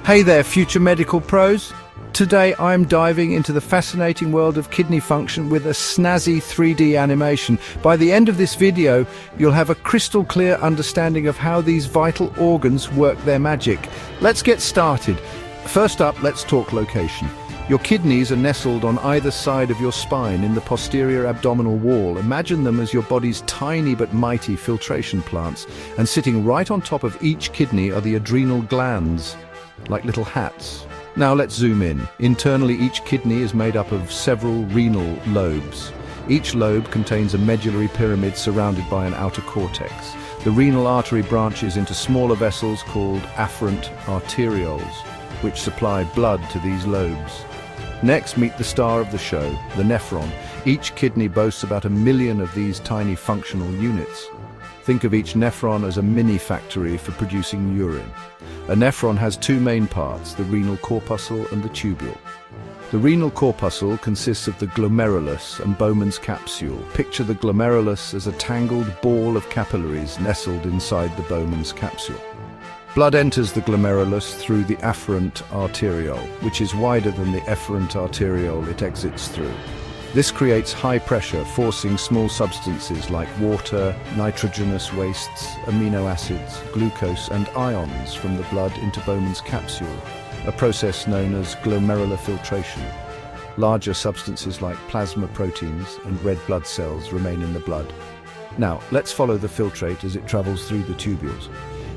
Hey there, future medical pros. Today I'm diving into the fascinating world of kidney function with a snazzy 3D animation. By the end of this video, you'll have a crystal clear understanding of how these vital organs work their magic. Let's get started. First up, let's talk location. Your kidneys are nestled on either side of your spine in the posterior abdominal wall. Imagine them as your body's tiny but mighty filtration plants. And sitting right on top of each kidney are the adrenal glands, like little hats. Now let's zoom in. Internally, each kidney is made up of several renal lobes. Each lobe contains a medullary pyramid surrounded by an outer cortex. The renal artery branches into smaller vessels called afferent arterioles, which supply blood to these lobes. Next, meet the star of the show, the nephron. Each kidney boasts about 1 million of these tiny functional units. Think of each nephron as a mini factory for producing urine. A nephron has two main parts, the renal corpuscle and the tubule. The renal corpuscle consists of the glomerulus and Bowman's capsule. Picture the glomerulus as a tangled ball of capillaries nestled inside the Bowman's capsule. Blood enters the glomerulus through the afferent arteriole, which is wider than the efferent arteriole it exits through. This creates high pressure, forcing small substances like water, nitrogenous wastes, amino acids, glucose, and ions from the blood into Bowman's capsule, a process known as glomerular filtration. Larger substances like plasma proteins and red blood cells remain in the blood. Now, let's follow the filtrate as it travels through the tubules.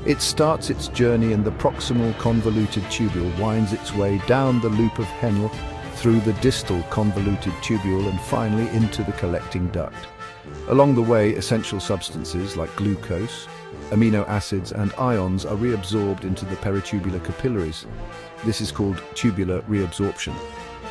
It starts its journey in the proximal convoluted tubule, winds its way down the loop of Henle, through the distal convoluted tubule, and finally into the collecting duct. Along the way, essential substances like glucose, amino acids, and ions are reabsorbed into the peritubular capillaries. This is called tubular reabsorption,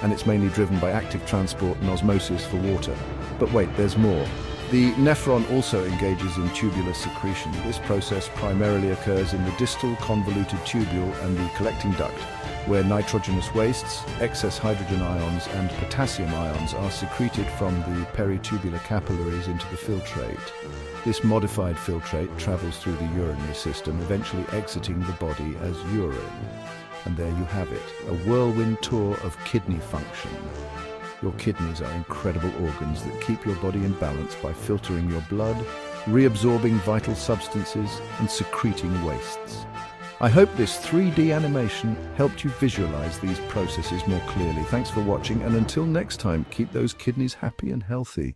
and it's mainly driven by active transport and osmosis for water. But wait, there's more. The nephron also engages in tubular secretion. This process primarily occurs in the distal convoluted tubule and the collecting duct, where nitrogenous wastes, excess hydrogen ions, and potassium ions are secreted from the peritubular capillaries into the filtrate. This modified filtrate travels through the urinary system, eventually exiting the body as urine. And there you have it, a whirlwind tour of kidney function. Your kidneys are incredible organs that keep your body in balance by filtering your blood, reabsorbing vital substances, and secreting wastes. I hope this 3D animation helped you visualize these processes more clearly. Thanks for watching, and until next time, keep those kidneys happy and healthy.